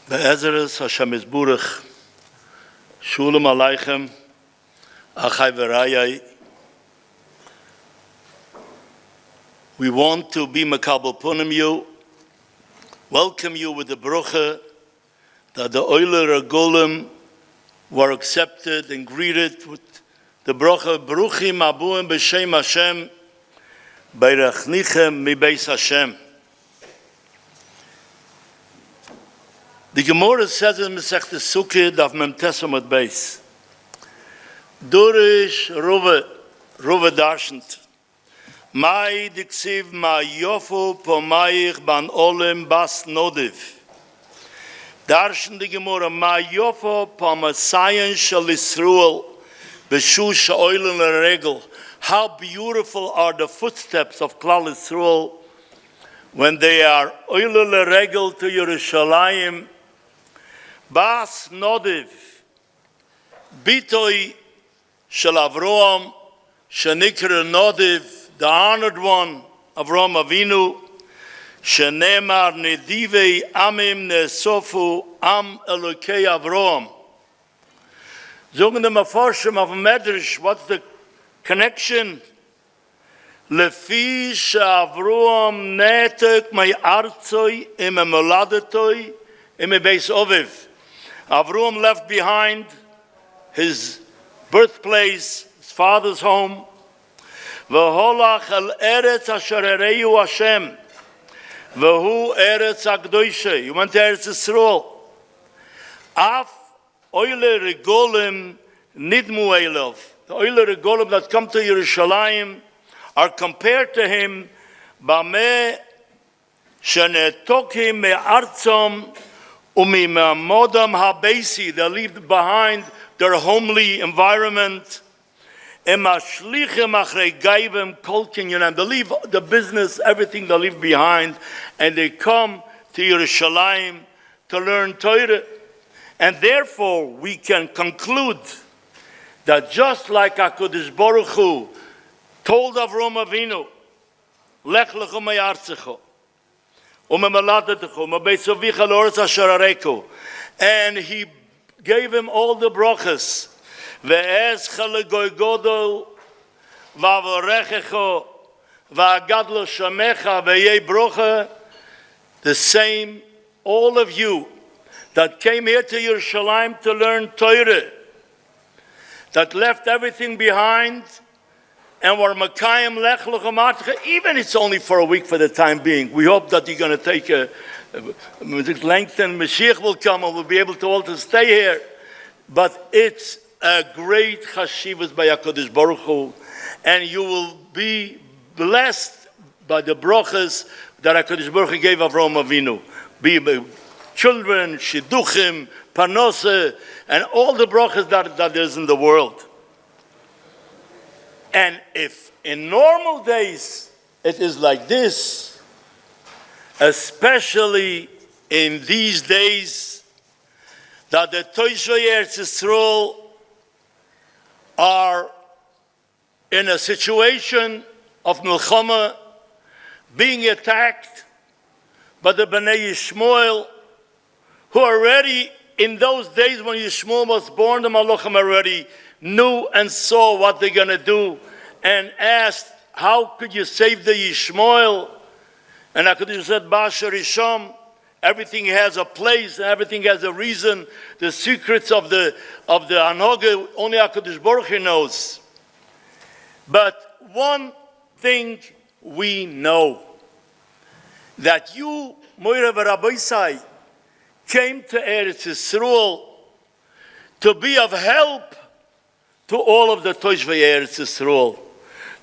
Be'ezeres Hashem Yisburach, Shalom Aleichem, Achai v'Rayai. We want to be Makabel Punim you, welcome you with the bracha that the Oiler Hakollelim were accepted and greeted with the bracha Baruchim Abuim B'Shem Hashem, Beirachnichem Mibeis Hashem. The Gemara says in Masechta Sukkah Daf Mem Tesam at Beis. Durish Rove Darshant. Mai diksiv ma yofu pomayich ban olim bas nodiv. Darshan the Gemara ma yofu pomasayan shel Yisruel b'shu she'oilen l'regel. How beautiful are the footsteps of Klal Yisruel when they are oilen l'regel to Yerushalayim. Bas nodiv, bitoi shel Avroam, shenikra nodiv, the honored one, Avraham Avinu, shenemar nedivei amim nesofu am Elokei Avraham. Zogen the Mefarshim of Medrash, what's the connection? Lefi she'Avraham netek mei artzoi im moladetoi im beis oviv. Avraham left behind his birthplace, his father's home. V'holach el eretz asher ereyu Hashem, v'hu eretz ha'kdoisha. He went to Eretz Yisrael. Af oile regolim nidmu elov. The oile regolim that come to Yerushalayim are compared to him. Bameh shenetokim me'artzom umimamodam habesi. They leave behind their homely environment. They leave the business, everything they leave behind, and they come to Yerushalayim to learn Torah. And therefore, we can conclude that just like HaKadosh Baruch Hu told Avraham Avinu, Lech lecha me'artzecha, u'me'moladetecha, u'me'beis avicha l'oretz asher areiko, and he gave him all the brachas. Ve'ez chalegoy godol va'avorechecho va'agadlo shamecha ve'yei brocha. The same, all of you that came here to Yerushalayim to learn Torah, that left everything behind and were makayim lech lechamatcha, even it's only for a week for the time being. We hope that you're going to take a length and Mashiach will come and we'll be able to all to stay here. But it's a great chashivas by HaKadosh Baruch Hu, and you will be blessed by the brachas that HaKadosh Baruch Hu gave Avraham Avinu. Be children, shidduchim, parnose, and all the brachas that is in the world. And if in normal days it is like this, especially in these days that the Toshvei Eretz Yisrael are in a situation of milchama, being attacked by the Bnei Yishmael, who already in those days when Yishmael was born, the Malachim already knew and saw what they're going to do and asked, how could you save the Yishmael? And HaKadosh said, Basher Isham, everything has a place, everything has a reason. The secrets of the Anoga, only HaKadosh Baruch Hu knows. But one thing we know, that you, Moira v'Rabbeisai, came to Eretz Yisrael to be of help to all of the Toshvei Eretz Yisrael,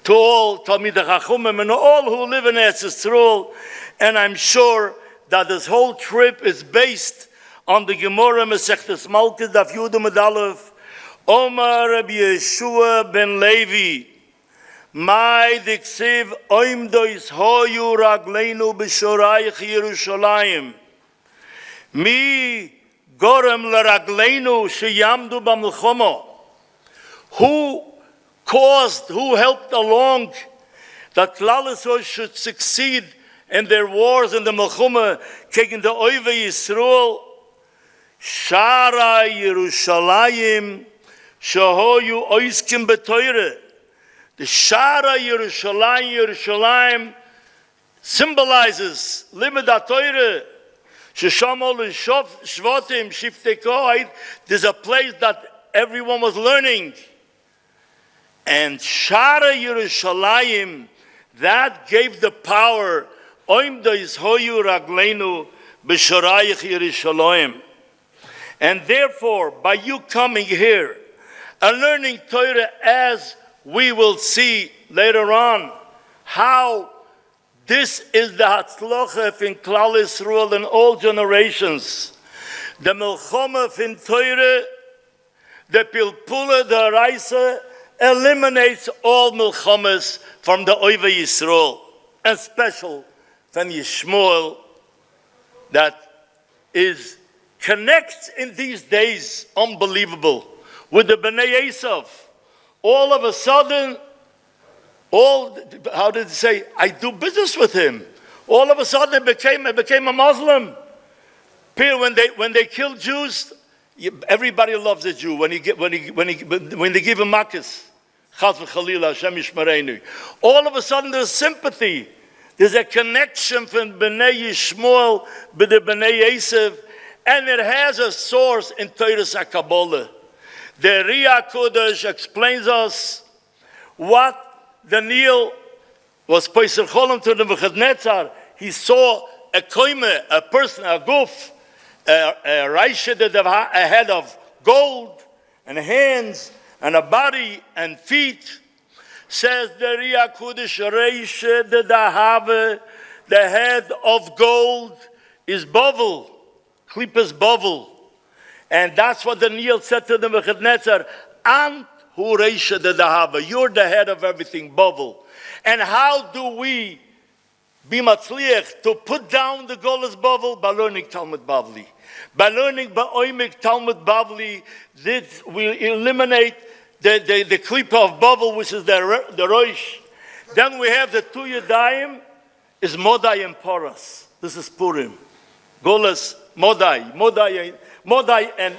to all Talmidei Chachumim and all who live in Eretz Yisrael. And I'm sure that this whole trip is based on the Gemara Masechtas Malkis Daf Yud Amud Aleph. Omar Rabbi Yeshua ben Levi, Mai diksiv oimdois hoyu ragleinu b'shorayich Yerushalayim. Mi gorem l'ragleinu sheyamdu b'milchama. Who helped along that Klal Yisrael should succeed in their wars in the Melchuma, taking the Oive Yisrael, Shara Yerushalayim Shahoyu Oiskim Betoire. The Shara Yerushalayim symbolizes Limud HaTorah. Sheshamol Shvotim Shiftei Kohaid. There's a place that everyone was learning. And Shara Yerushalayim, that gave the power. Oim Dois Hoyu Ragleinu B'Shorayich Yerushalayim. And therefore, by you coming here and learning Torah, as we will see later on, how this is the Hatzlocha in Klal Yisrael in all generations. The Melchoma in Torah, the Pilpula, the Raisa, eliminates all Melchomas from the Oiva Yisrael, and special from Yishmael, that is connects in these days, unbelievable, with the Bnei Esav. All of a sudden, how did it say? I do business with him. All of a sudden, it became a Muslim. When they kill Jews, everybody loves a Jew. When they give him makkos, Chaz v'Chalila, Hashem Yishmareinu. All of a sudden, there's sympathy. There's a connection from Bnei Yishmael with the Bnei Esav, and it has a source in Torah Kabbalah. The Riyah Kodesh explains us what Daniel was Poisel Cholam to the Nebuchadnezzar. He saw a koime, a person, a guf, a Raisha that have a head of gold, and hands, and a body, and feet. Says the Riyah Kodesh, Raisha that have the head of gold is Bavel, Klippas Bavel. And that's what Daniel said to the Nebuchadnezzar, Ant hu Reisha de Dahava, you're the head of everything, Bavel. And how do we be matzliach to put down the Golas Bavel? By learning Talmud Bavli. By learning Ba'oimik Talmud Bavli, we eliminate the Klippa of Bavel, which is the Rosh. Then we have the two Yadayim, is Modai and Poras. This is Purim. Golas, Modai and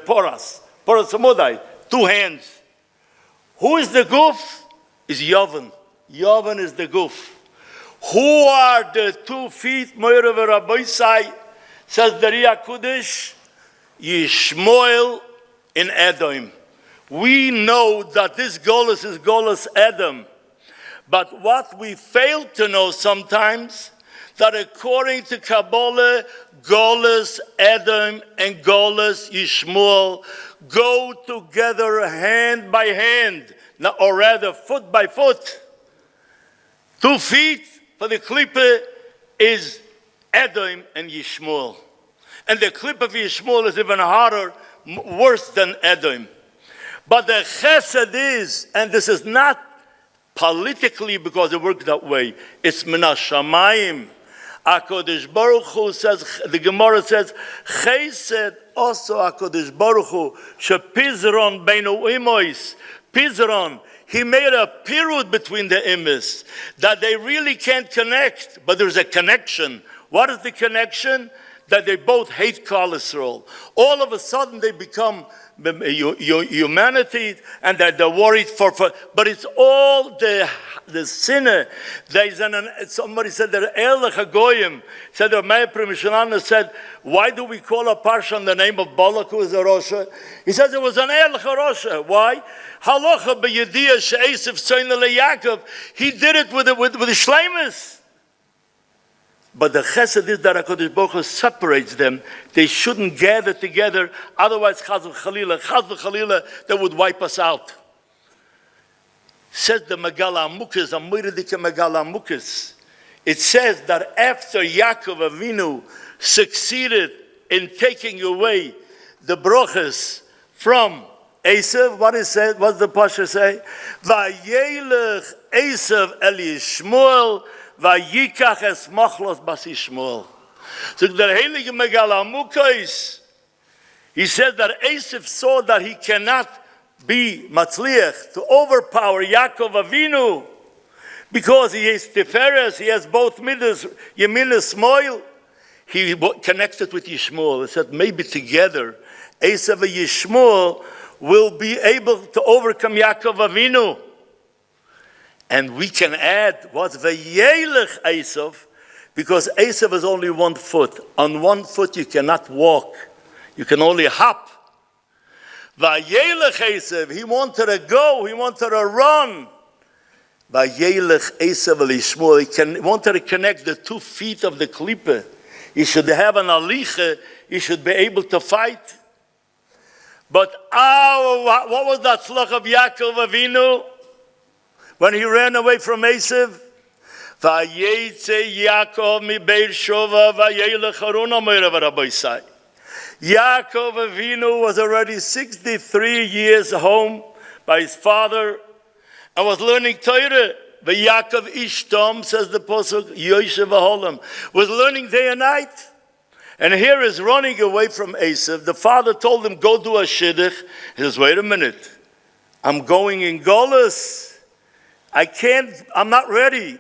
Poras. Poras and Modai, two hands. Who is the Guf? Is Yovan. Yovan is the Guf. Who are the 2 feet? Moira v'Rabosai, says the Riyah Kodesh, Yishmael in Edom. We know that this Golas is Golas Edom. But what we fail to know sometimes, that according to Kabbalah, Golas Edom and Golas Yishmael go together hand by hand, or rather foot by foot. 2 feet for the Klippa is Edom and Yishmael. And the Klippa of Yishmael is even harder, worse than Edom. But the Chesed is, and this is not politically because it works that way, it's Minas Shamayim. HaKadosh Baruch Hu says, the Gemara says, Chesed also HaKadosh Baruch Hu, Shepizron Beinu Imois, Pizron, he made a pirud between the imis, that they really can't connect, but there's a connection. What is the connection? That they both hate Klal Yisrael. All of a sudden they become humanity, and that they're worried for but it's all the sinner. Somebody said that Elech HaGoyim said that Meir Primishana said, why do we call a parsha on the name of Balak, who is a Rosh? He says it was an Elech HaRosh. Why? Halacha b'Yediyah she'esav tzayna leYaakov. He did it with the shleimus. But the chesed is that HaKadosh Baruch Hu separates them. They shouldn't gather together, otherwise Chaz v'Chalila, they would wipe us out. Says the Megala Amukas, Amiridike Megala Amukas. It says that after Yaakov Avinu succeeded in taking away the brochas from Esav, what is said? What's the Pasha say? Vayelech Esav El Yishmael Vayikach es machlos bas Yishmael. So the Heilige Megala Amukos, he said that Esav saw that he cannot be matzliach to overpower Yaakov Avinu because he is Tiferes, he has both midas, Yemin and Smoil. he connects it with Yishmael. He said maybe together, Esav and Yishmael will be able to overcome Yaakov Avinu. And we can add what's Vayelech Esav, because Esav is only 1 foot. On 1 foot you cannot walk. You can only hop. Vayelech Esav, he wanted to go, he wanted to run. Vayelech Esav el Yishmael, he wanted to connect the 2 feet of the klippe. He should have an alicha, he should be able to fight. But what was that tzlach of Yaakov Avinu when he ran away from Esav? Vayetze Yaakov mi Beir Shova vayelech Haruna moirav Rabbeisai. Yaakov Avinu was already 63 years home by his father and was learning Torah. But Yaakov Ishtam, says the Pasuk, Yoshev Aholim, was learning day and night. And here is running away from Esav. The father told him, go do a shidduch. He says, wait a minute. I'm going in Golus. I'm not ready.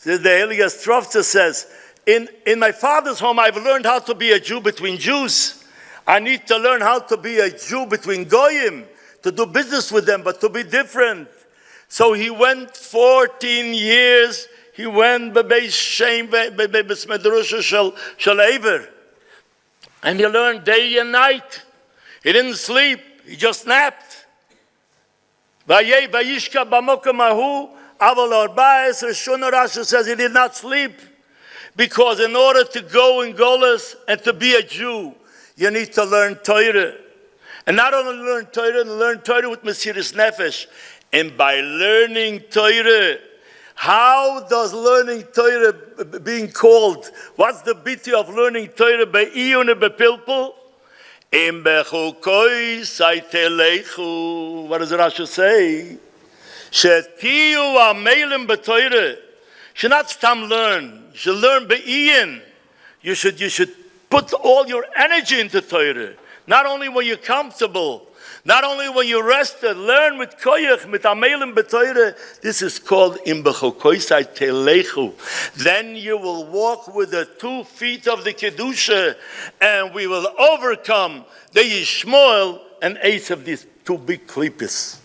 The Elias Trovtza says, in my father's home, I've learned how to be a Jew between Jews. I need to learn how to be a Jew between Goyim, to do business with them, but to be different. So he went 14 years. He went bebeis shem bebeis medrusha shel Ever. And he learned day and night. He didn't sleep. He just napped. Vayishka b'mokem hahu aval arba'es Rishon Rashi says he did not sleep, because in order to go in Golus and to be a Jew, you need to learn Torah. And not only learn Torah with Mesiras Nefesh. And by learning Torah, how does learning Torah being called? What's the beauty of learning Torah? Be'iyun and be'pilpul? Im bechukoi saitelechu. What does Rashi say? Shetiyu amelim b'Torah. You should not stam learn. You should learn be'iyun. You should put all your energy into Torah. Not only when you're comfortable, not only when you're rested, learn with koyach, with amelim b'Torah. This is called im b'chokoisai telechu. Then you will walk with the 2 feet of the kedusha, and we will overcome the Yishmael and Esav, these 2 big klippos.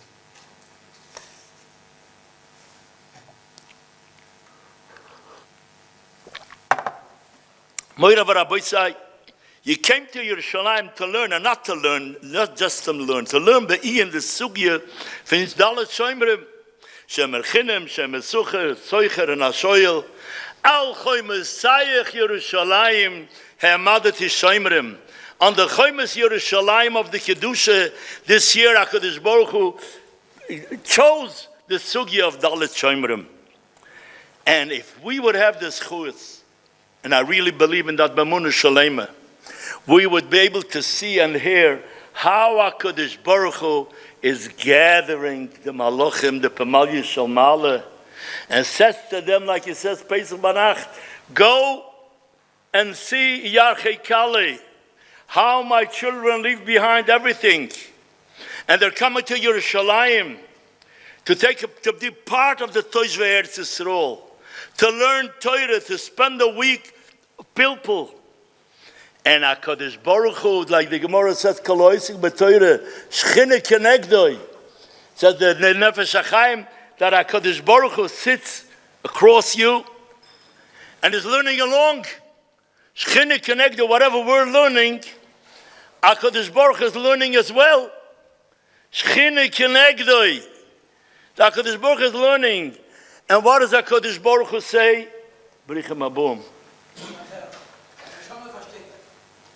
Moira v'Rabosai, you came to Yerushalayim to learn, and not to learn, not just to learn be'i in the sugya, fin's dalet shoymrim, shemer chinem, shemer sucher, soicher, and ashoyel, al choymes sayech Yerushalayim, he'amadet shoymrim. On the choymes Yerushalayim of the Kedusha, this year HaKadosh Baruch Hu chose the sugya of dalet shoymrim. And if we would have this chus, and I really believe in that b'munah shalema, we would be able to see and hear how HaKadosh Baruch Hu is gathering the Malachim, the Pemalia Shalmala, and says to them, like he says, Pesach Banach, go and see Yarchei Kali, how my children leave behind everything. And they're coming to Yerushalayim to be part of the Toshvei Eretz Yisrael, to learn Torah, to spend a week pilpul. And HaKadosh Baruch Hu, like the Gemara says, Kaloisik b'Torah, Shchina Kenegdoi, says the Nefesh HaChaim, that HaKadosh Baruch Hu sits across you and is learning along. Shchina Kenegdoi, whatever we're learning, HaKadosh Baruch Hu is learning as well. Shchina Kenegdoi, the HaKadosh Baruch Hu is learning. And what does HaKadosh Baruch Hu say? Brichem Abum.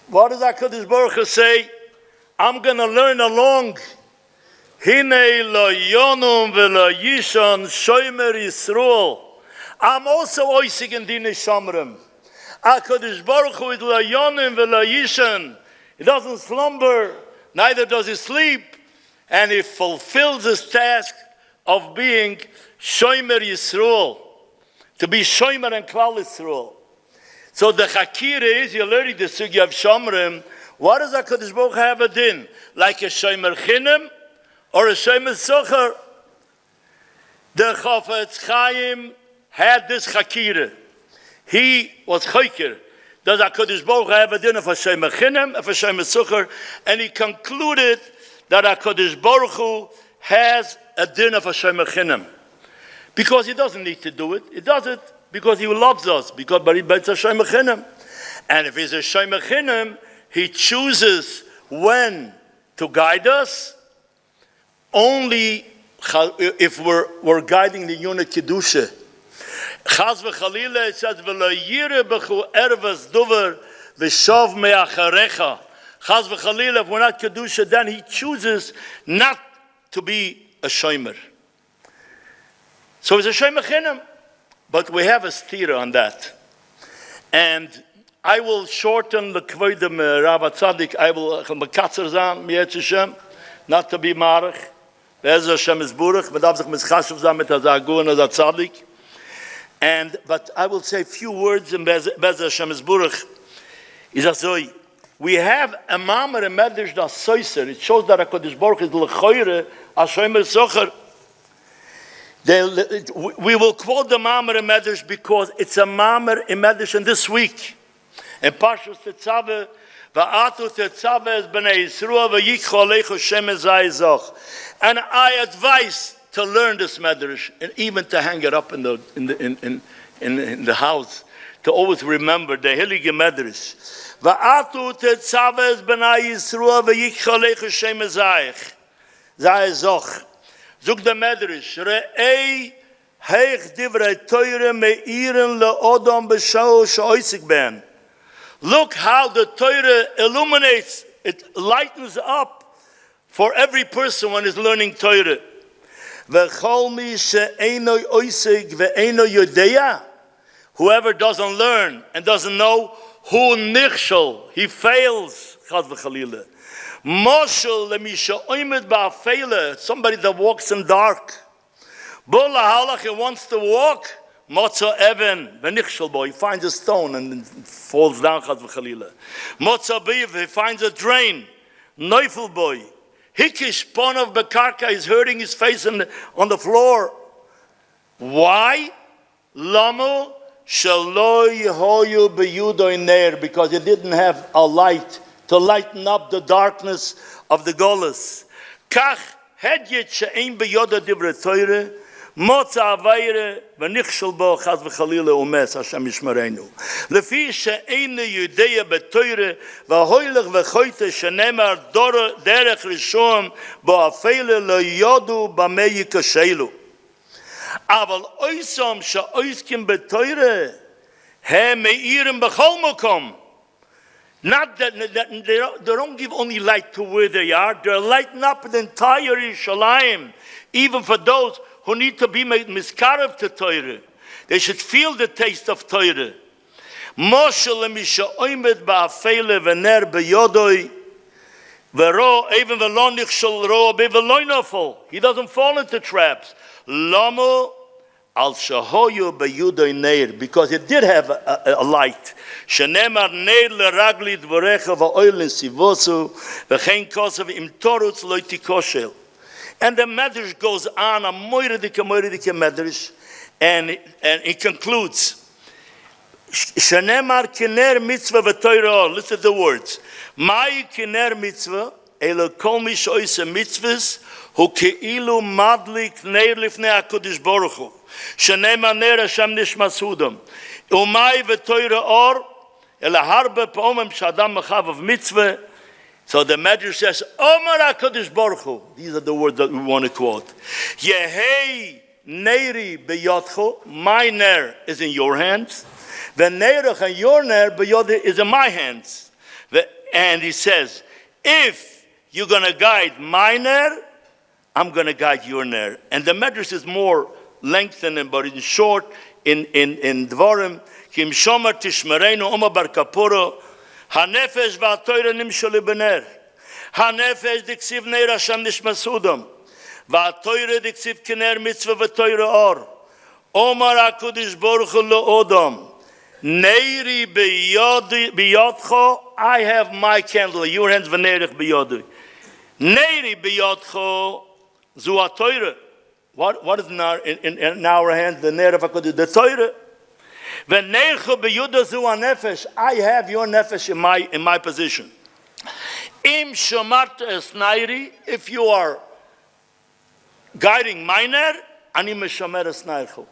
What does HaKadosh Baruch Hu say? I'm going to learn along. Hine lo yonum v'lo yishon shomer Yisrael. I'm also oisig in dine shamrim. HaKadosh Baruch Hu is lo yonum v'lo yishon. He doesn't slumber, neither does he sleep. And he fulfills his task of being shomer Yisrael. To be shomer and klal Yisrael. So the Chakira is, you're learning the Sugya of Shomrim. What does HaKadosh Baruch Hu have a din? Like a Shomer Chinim or a Shomer Socher? The Chafetz Chaim had this Chakira. He was Choker does HaKadosh Baruch Hu have a din of Hashem Mechinim, of Hashem Mesucher, and he concluded that HaKadosh Baruch Hu has a din of Hashem Mechinim. Because he doesn't need to do it. He does it because he loves us, but it's Hashem Mechinim. And if he's Hashem Mechinim, he chooses when to guide us, only if we're guiding the unit Kedusha. Chaz v'chalila, it says, v'lo yire b'chu ervas duver v'shov me'acharecha. Chaz v'chalila, if we're not Kedusha, then he chooses not to be a shomer. So it's a shomer chinim. But we have a stira on that. And I will shorten the kvoidem Rav Tzadik. I will mekatzer zan, miyetz Hashem, not to be marach. Be'ez Hashem is burach, but avzach mischashav zan mit hazagu and hazatzadik. But I will say a few words in Be'ez Hashem is burach. We have a mamer and medrash das soiser. It shows that HaKadosh Baruch is l'choire Hashem socher. We will quote the mamer and medrash because it's a mamer and medrash in this week. In Parshas Tetzaveh, va'atu Tetzaveh es b'nei Yisroel v'yikcho alecho Shem ezai zoch. And I advise to learn this medrash and even to hang it up in the house, to always remember the heilige medrash. Va'atu Tetzaveh es b'nei Yisroel v'yikcho alecho Shem ezai zoch. Zug the medrash, re'ei heich divrei teure me'iren le'odom b'shao she'oisik ben. Look how the Torah illuminates, it lightens up for every person when he's learning Torah. Whoever doesn't learn and doesn't know, who nichshel, he fails. Somebody that walks in dark. He wants to walk. Motza Evan, v'nichshel bo, he finds a stone and falls down, chaz v'chalila. Motza Biv, he finds a drain. Neufel boy, hikish ponav bekarka, he's hurting his face on the floor. Why? Lamo shelo yehoyu beyudo ner, because he didn't have a light to lighten up the darkness of the golus. Kach hedyet she'ein beyoda divrei Torah, Motza avayre v'nichshel bo chaz v'chalila umes Hashem yishmarenu. Lefi she'einu yudeya b'toyre v'hoylech v'choyte she'nemar derech rishon bo afeile lo yodu b'mei yikashelu. Aval oisom she'oiskim b'toyre he me'irim b'chol mokom. Not that they don't give only light to where they are, they're lighting up the entire Yerushalayim, even for those who need to be made miskarev to Torah. They should feel the taste of Torah. Moshe lemisha oimed ba'afele v'ner b'yodoi v'ro even v'lo nichshel ro v'lo nofel. He doesn't fall into traps. Lamo al shahoyu b'yudoi neir, because it did have a light. Shenemar neir leragli dvorecha v'oilin sivosu v'chein kosav im torutz lo tikoshel. And the medrash goes on, a moiridike medrash, and it concludes. Shenemar kiner mitzvah v'toyrah. Listen to the words. Mai kiner mitzvah, elo kol mish oise mitzvahs, hu keilu madlik neir lifnei HaKadosh Baruch Hu. Shenemar neir Hashem nishmas hudam. Umai v'toyrah or, ela harbe pa'omem shadam mechav of mitzvah. So the Medrash says, Omar HaKadosh Baruch Hu. These are the words that we want to quote. Yehei neiri beyotcho. My ner is in your hands. V'neirach and your ner beyotcho is in my hands. And he says, if you're going to guide my ner, I'm going to guide your ner. And the Medrash is more lengthened, but in short, in Dvarim, Kim Shomer Tishmerenu Omar Bar Kapuro, Hanefesh v'atoyre nimshol bener. Hanefesh diksiv neir Hashem nishmasudam. V'atoyre diksiv kiner mitzvah v'toyre or. Omar HaKadosh Baruch Hu lo'odam. Neiri biyodcho, I have my candle. Your hands v'neirich biyodui. Neiri biyodcho zu atoyre. What is in our hands? The neir of HaKadosh, the toyre. V'neichu b'yuda zu nefesh. I have your nefesh in my position. Im shomarta esnairi. If you are guiding my ner, ani meshomer esnaichu.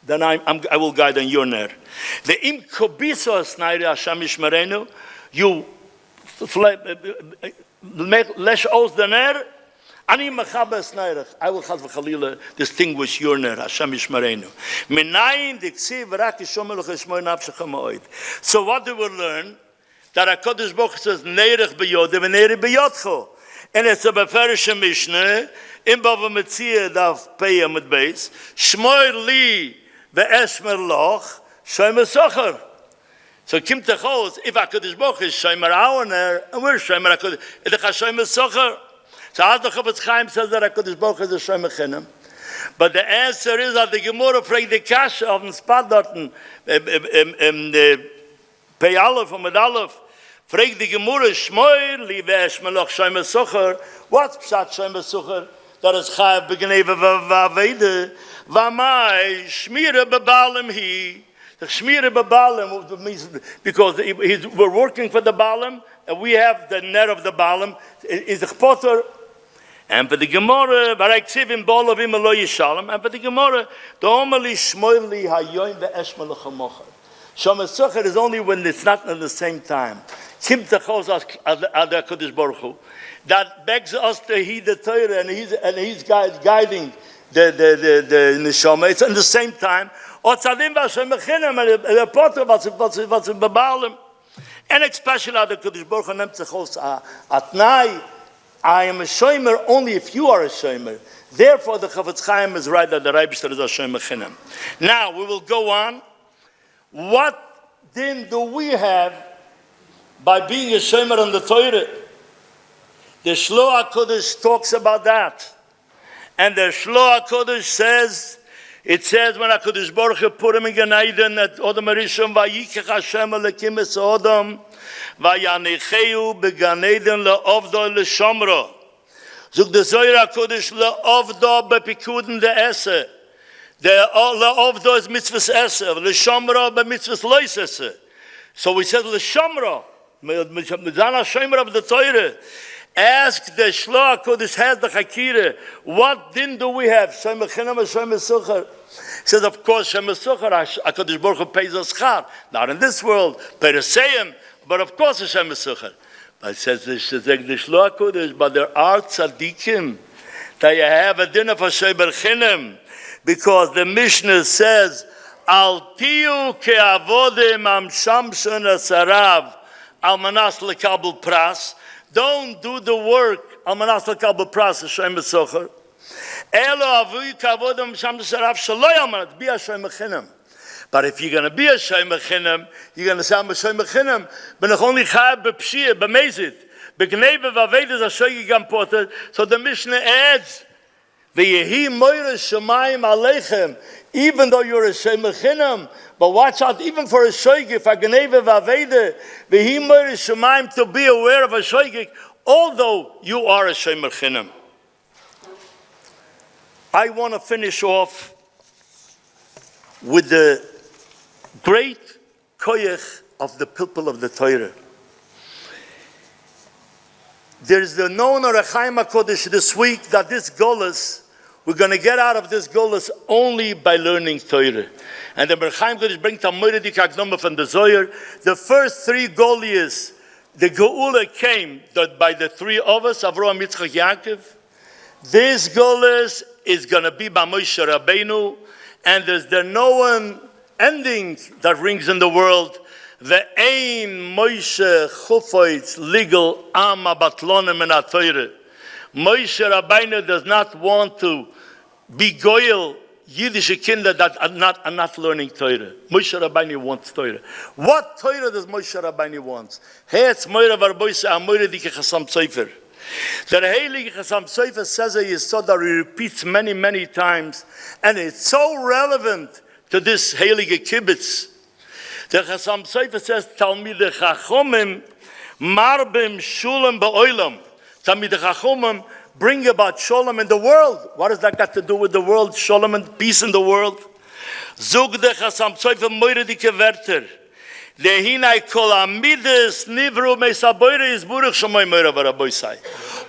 Then I will guide on your ner. The im kobiso esnairi Hashem yishmerenu. You lesh os the ner. Ani mechabe esnairich. I will chas v'chalila distinguish your ner. Hashem yishmerenu. Minayin diksiv rak yishomer l'cheshmoy nafshecha ma'od. So what do we learn? That HaKadosh Baruch Hu says neirich b'yodeh v'neirich b'yodcho. And it's a beferish Mishnah. In Bava Metzia daf Peya mit Beis. Shmoy li ve'eshmer loch shomer socher. So kim techos, if HaKadosh Baruch Hu is shomer our ner, and we're shomer HaKadosh, it's a shomer socher. So as the Chavetz Chaim says that HaKadosh Baruch Hu is a shomer chinam. But the answer is that the Gemara fragt the Kasha of the spot dorten, Pei Aleph and Med Aleph, fragt die Gemurre, Shmoy, liebe Eshmeloch, Shomer Socher, what's Pshat Shomer Socher? That is Chayav B'Gneva V'Avede, V'amai, Shmire B'Balim Hi, the Shmire B'Balim means, because we're working for the Balim, and we have the net of the Balim, is the Chpotter, and for the Gemara, V'Raiksivim Bolovim Elo Yishalem, and for the Gemara, the Omeli Shmoy Li Hayoim V'Eshmeloch HaMocher. Shomer Socher is only when it's not at the same time. Kim techos ad HaKadosh Baruch Hu. That begs us to heed the Torah, and he's guiding the neshama. It's at the same time. Otzadim v'Hashem mechinam, and the potter what's in Babalim. And especially ad HaKadosh Baruch Hu nemt techos atnai. I am a shomer only if you are a shomer. Therefore, the Chavetz Chaim is right that the Reibishter is a shomer chinam. Now we will go on. What din do we have by being a shomer on the Torah? The Shlo HaKodesh talks about that. And the Shlo HaKodesh says, it says when HaKodesh Baruch Hu put him in Gan Eden at Odom Arishon, Vayikach Hashem Elokim es Odom, Vayanecheu beGan Eden le'ovdo le'shomro. Zog the Zohar HaKodesh le'ovdo bepikuden de'eseh. The le'ovdo is mitzvahs eseh, le'shomro b'mitzvahs lois eseh. So we said le'shomro, Mitzvah Shomer of the Torah. Ask the Shlo HaKodesh has the Chakira. What din do we have? Shomer Chinam or Shomer Socher? He says, of course, Shomer Socher, HaKadosh Baruch Hu pays us schar. Not in this world, Pereseyim, but of course, Shomer Socher. But it says the Shlo HaKodesh, but there are tzaddikim that you have a din of a Shomer Chinam, because the Mishnah says, Al tiu ke'avodim am shamshon asarav al manas lekabel pras. Don't do the work al manas lekabel pras Hashem besocher. Elo avui kavodim shamshon asarav shaloy al manas be Hashem mechinam. But if you're going to be a Hashem mechinam, you're going to say I'm a Hashem mechinam. But ich only chayav bepshir bemezit begneve vaved is a shoy gam poter. So the Mishnah adds, V'yehi moira shemayim aleichem. Even though you're a shomer chinam, but watch out, even for a shoygik, agneve v'avede, v'hi moira shemayim, to be aware of a shoygik, although you are a shomer chinam. I want to finish off with the great koyach of the people of the Torah. There's the known Orachaim HaKodesh this week that this golus, we're going to get out of this golus only by learning Torah. And the Orachaim HaKodesh brings a Moeredik Akdoma from the Zohar. The first three golias, the Geula came by the three of us, Avraham, Yitzchak, Yaakov. This golus is going to be by Moshe Rabbeinu, and there's the known ending that rings in the world. The ein Moshe Chufoitz legal ama batlonim in Torah. Moshe Rabbeinu does not want to be goyel Yiddish kinder that are not learning Torah. Moshe Rabbeinu wants Torah. What Torah does Moshe Rabbeinu want? Hetz moira varboise amoire dike chasam tzofer. The Heilige Chasam Sofer says a yesod that he repeats many, many times, and it's so relevant to this Heilige Kibbutz. The Chasam Sofer says, Talmidei Chachomim marbim shulam ba'olam. Talmidei Chachomim bring about shalom in the world. What does that got to do with the world? Shalom and peace in the world. Zog de Chasam Tzoyfe moire dike Werter. De hinai kol amides nivru meisaboire is buruch shamoy moire varaboisai.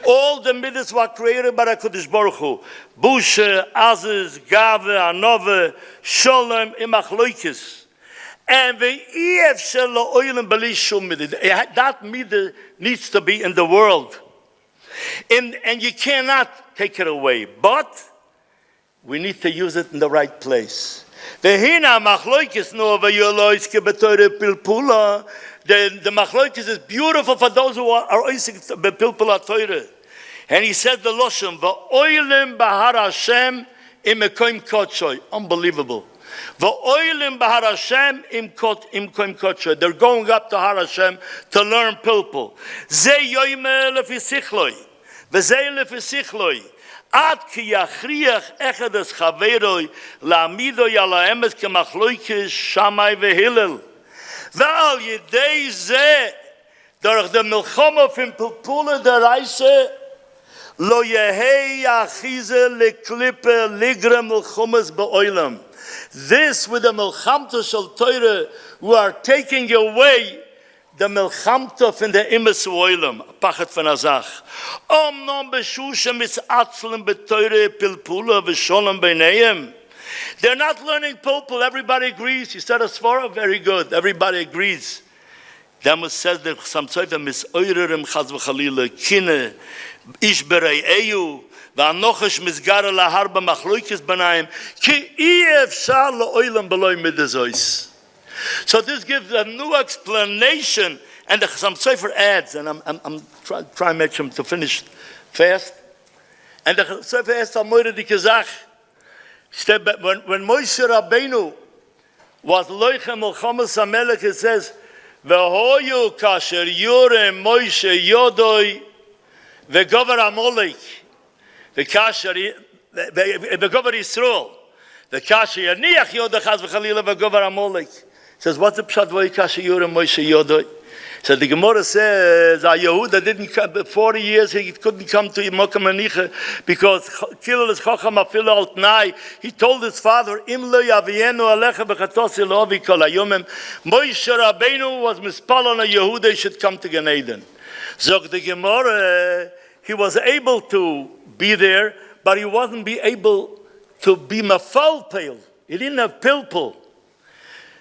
All the midas were created by the Kodesh Baruch Hu. Bushe, Aziz, Gave, Anove, Sholem, Imachloikis. And the Ef Shelo Oilim Beli Shum Midah. That midah needs to be in the world. And you cannot take it away. But we need to use it in the right place. The machloikis is beautiful for those who are oisik bepilpul Torah. And he said the Loshem, V'oilim b'har Hashem im ekoim kotshoy. Unbelievable. V'oilim b'har Hashem im koim kotshoy. They're going up to Har Hashem to learn pilpul. Ze yoyme lefisichloi. V'ze lefisichloi. Ad ki yachriach echad es chaveroi la'amido yala emes kemachloikis shamai v'hillel. Ve'al yedei ze durch de milchama fin pilpula deraise lo yehei achize leklippe ligre milchamas be'oilam. This with the milchamta shel Torah who are taking away the milchamta from the imes oilam, pachet van azach. Non beshusha misatzlim beTorah pilpula v'sholem b'neihem. They're not learning pilpul. Everybody agrees. You said a svara, very good. Everybody agrees. Then it says that some tzayvah misoirerim chaz v'chalila kine ish berei eyu v'anochesh misgara lahar b'machloikis b'naim ki efshar la'oilam b'loi midazois. So this gives a new explanation, and the Chasam Sofer adds, and I'm trying to make him to finish fast. And the Chasam Sofer adds al moire di kezach. When Moshe Rabbeinu was loichem milchamas hamelech, it says, "V'hoyu kasher yorem Moshe yodoi v'gover Amalek v'kasher v'gover Yisrael v'kasher yaniach yodoi chaz v'chalila v'gover Amalek." Says, what's the pshat v'yikasher yorem Moshe yodoi? So the Gemara says, Yehuda didn't come, 40 years he couldn't come to Yimokam Anicha because Kilel Chacham Afil Al Tnai. He told his father, Im lo yavienu alecha b'chatosi lo avi kol hayomim. Moshe Rabbeinu was mispal on a Yehuda, he should come to Gan Eden. Zog the Gemara, he was able to be there, but he wasn't be able to be mafal pale. He didn't have pilpul.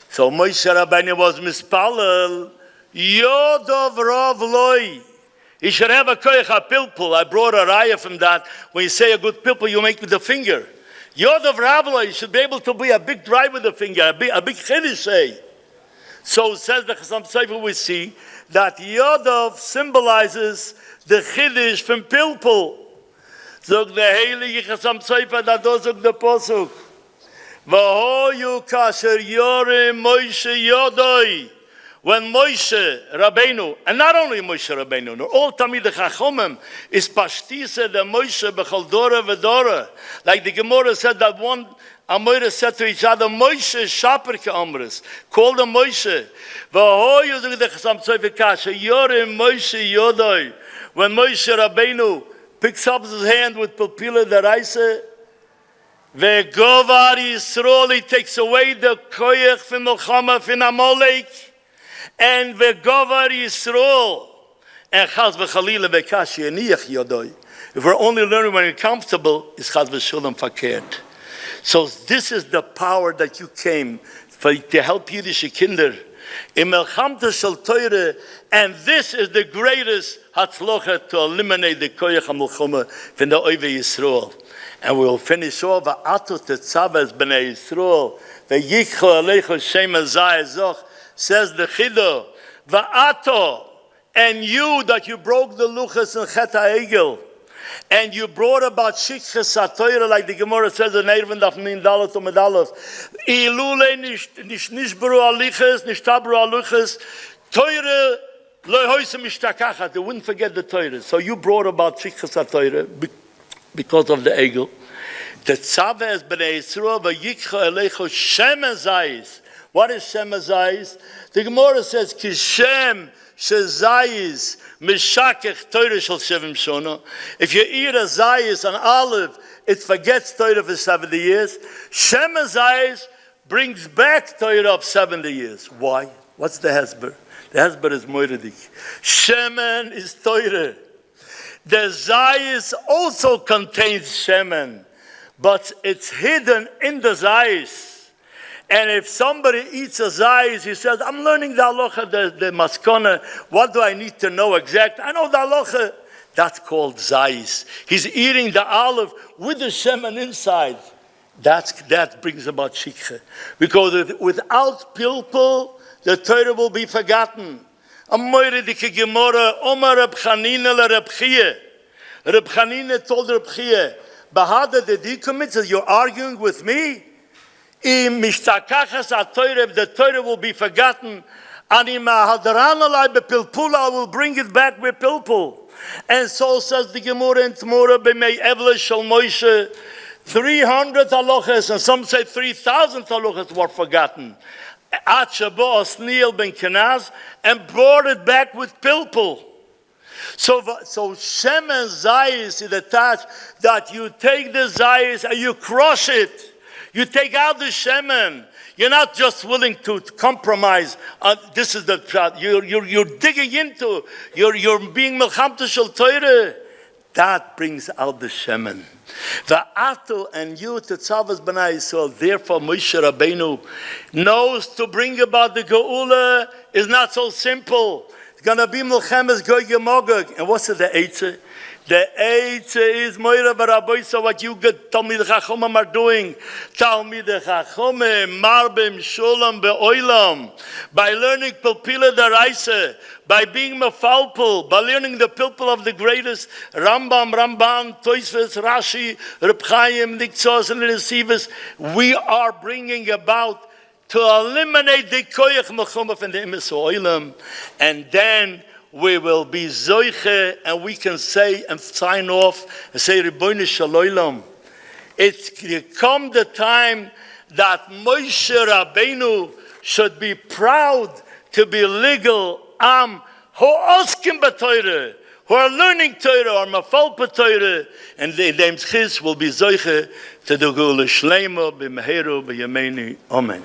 So Moshe Rabbeinu was mispalel. Yodov Rav Loi. He should have a koyach pilpul. I brought a raya from that. When you say a good pilpul, you make with the finger. Yodov Rav Loi. You should be able to be a big drive with the finger, a big chiddush say. So says the Chasam Sofer, we see that Yodov symbolizes the chiddush from pilpul. Zog the heilige Chasam Sofer that does the posuk. V'hoyu kasher yorem Moshe yodoi. When Moshe Rabbeinu, and not only Moshe Rabbeinu, no, all Tamid Chachomim is Pashtisa the Moshe b'chol dora v'dora. Like the Gemara said that one Amora said to each other, Moshe shaper ke'amres. Call them Moshe. V'hoyu zog the Chasam Sofer kasher yorem Moshe yodoi. When Moshe Rabbeinu picks up his hand with Pilpila deraisa, ve'govar Yisrael, he takes away the koyach from Milchama from Amalek. And ve'govar Yisrael, and chaz v'chalila v'kashi aniach yodoi. If we're only learning when we're comfortable, it's chaz v'shulam fakert. So this is the power that you came for to help Yiddish kinder in melchamta shel Torah, and this is the greatest hatzlocha to eliminate the koyach hamulchama from the oive Yisrael. And we'll finish off va'atos tetzavas b'nei Yisrael ve'yichol aleicho shem azay zoch. Says the Chido, Va'ato, and you that you broke the luchas and Chet HaEgel, and you brought about Shikhes HaTorah, like the Gemara says in Erevin Daf Min Dalet Umedalef, Ilule nishbru aliches, nishtabru aluches, Torah lo hoise mishtakachat, they wouldn't forget the Torah. So you brought about Shikhes HaTorah because of the Egel. The Tzaveh b'nei Yisrael, V'yikcha Eleicho Shem Azayis. What is Shem Azayis? The Gemara says, Kishem Shezayis Mishakech Torah Shel Shevim Shona. If you eat a Zayis, an olive, it forgets Torah for 70 years. Shem Azayis brings back Torah of 70 years. Why? What's the hesber? The hesber is moiridik. Shemen is Torah. The zayis also contains shemen, but it's hidden in the zayis. And if somebody eats a zayis, he says, I'm learning the halacha, the maskana. What do I need to know exactly? I know the halacha. That's called zayis. He's eating the olive with the shemen inside. That brings about shikha. Because without pilpul, the Torah will be forgotten. Amoyredike Gemara, Omar Reb Chanina le Reb Chia. Reb Chanina told Reb Chia, Bahada the decommit, says, you're arguing with me? Im mishtakachas ha-Torah, the Torah will be forgotten. And im hadaran alai bepilpul, I will bring it back with pilpul. And so says the Gemara in Tmura, b'mei evle shel Moshe, 300 halachas, and some say 3,000 halachas were forgotten. Achabo Osniel ben Kenaz, and brought it back with pilpul. So Shem and Zayis is attached, that you take the Zayis and you crush it. You take out the Shemen. You're not just willing to compromise. This is the you're digging into. You're being melchamta shel Torah. That brings out the Shemen. The Ato and you tetzavas b'nai Yisrael. Therefore, Moshe Rabbeinu knows to bring about the Geula is not so simple. It's going to be Melchemes Gog Magog. And what's the Eitzah? The Eitzah is Moira Baraboisa, what you get Talmid Chachomim are doing. Talmid Chachomim, Marbim, Shulam, Be'oilam. By learning Pilpila Daraisa, by being Mefalpul, by learning the Pilpul of the greatest, Rambam, Ramban, Toisves, Rashi, Reb Chaim, Niktzos, and Resivas, we are bringing about to eliminate the Koyach Melchomah from the Emes Oilam, and then we will be zoiche, and we can say and sign off and say, Ribono Shel Olam. It's come the time that Moshe Rabbeinu should be proud to be legal am who oskim b'Torah, who are learning Torah, or mafal b'Torah, and the name Chiz will be zoiche to the Geula Shleima b'Meheru b'Yameinu. Amen.